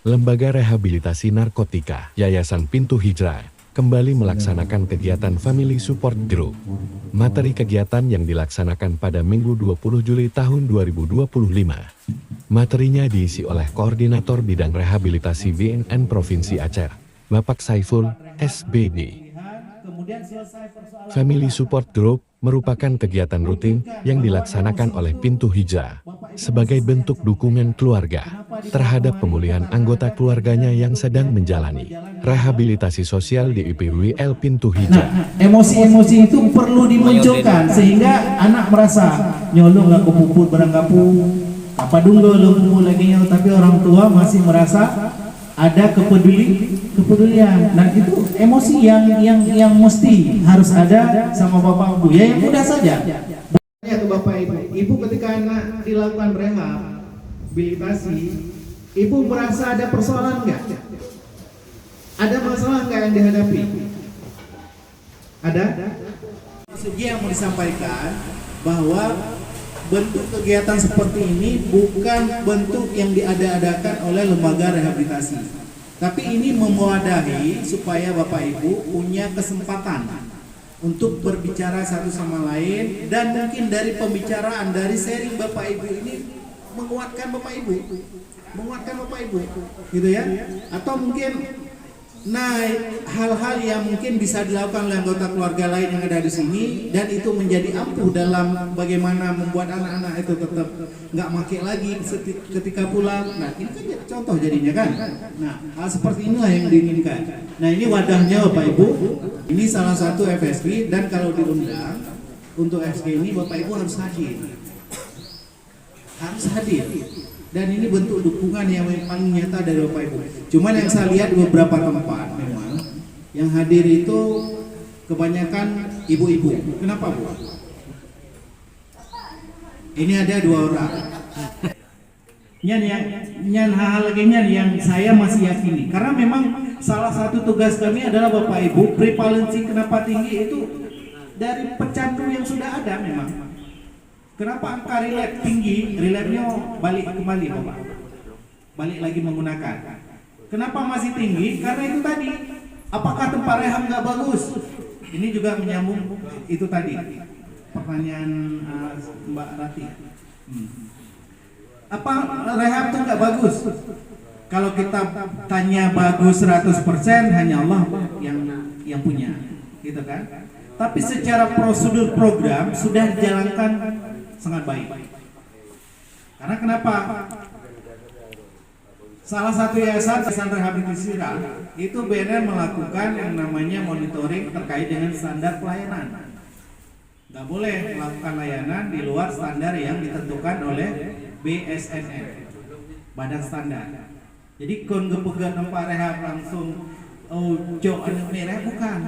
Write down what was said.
Lembaga Rehabilitasi Narkotika Yayasan Pintu Hijrah kembali melaksanakan kegiatan Family Support Group. Materi kegiatan yang dilaksanakan pada Minggu 20 Juli tahun 2025. Materinya diisi oleh Koordinator Bidang Rehabilitasi BNN Provinsi Aceh, Bapak Saiful, SBD. Family Support Group merupakan kegiatan rutin yang dilaksanakan oleh Pintu Hijrah sebagai bentuk dukungan keluarga terhadap pemulihan anggota keluarganya yang sedang menjalani rehabilitasi sosial di IPWL Pintu Hijrah. Emosi-emosi itu perlu dimunculkan sehingga anak merasa nyolong nggak kepuput barang kapu apa dulu lumpuh lagi nyol, tapi orang tua masih merasa ada kepedulian. Dan itu emosi yang mesti harus ada sama bapak ibu. Ya yang mudah saja. Ya ke bapak ibu ketika anak dilakukan rehabilitasi, ibu merasa ada persoalan nggak? Ada masalah nggak yang dihadapi? Ada? Maksudnya yang mau disampaikan bahwa bentuk kegiatan seperti ini bukan bentuk yang diada-adakan oleh lembaga rehabilitasi, tapi ini mewadahi supaya bapak ibu punya kesempatan untuk berbicara satu sama lain, dan mungkin dari pembicaraan, dari sharing bapak ibu ini menguatkan bapak ibu, gitu ya. Atau mungkin hal-hal yang mungkin bisa dilakukan oleh anggota keluarga lain yang ada di sini, dan itu menjadi ampuh dalam bagaimana membuat anak-anak itu tetap nggak make lagi ketika pulang. Nah ini kan contoh jadinya kan. Nah hal seperti inilah yang diinginkan. Nah ini wadahnya bapak ibu, ini salah satu FSG, dan kalau diundang untuk FSG ini bapak ibu harus hadir. Dan ini bentuk dukungan yang paling nyata dari bapak ibu. Cuman yang saya lihat di beberapa tempat memang yang hadir itu kebanyakan ibu-ibu. Kenapa bu? Ini ada 2 orang. Nyan hal yang saya masih yakini, karena memang salah satu tugas kami adalah bapak ibu prevalensi kenapa tinggi itu dari pecandu yang sudah ada memang. Kenapa angka relapse tinggi? Relapse-nya balik kembali bapak, balik lagi menggunakan. Kenapa masih tinggi? Karena itu tadi, apakah tempat rehab nggak bagus? Ini juga menyambung itu tadi pertanyaan Mbak Rati. Apa rehab itu nggak bagus? Kalau kita tanya bagus 100%, hanya Allah yang punya, gitu kan? Tapi secara prosedur program sudah dijalankan sangat baik. Karena kenapa? Salah satu yayasan rehabilitasi itu BNN melakukan yang namanya monitoring terkait dengan standar pelayanan. Nggak boleh melakukan layanan di luar standar yang ditentukan oleh BSNN, Badan Standar. Jadi kon gepegat tempat rehab langsung cok anu merah bukan.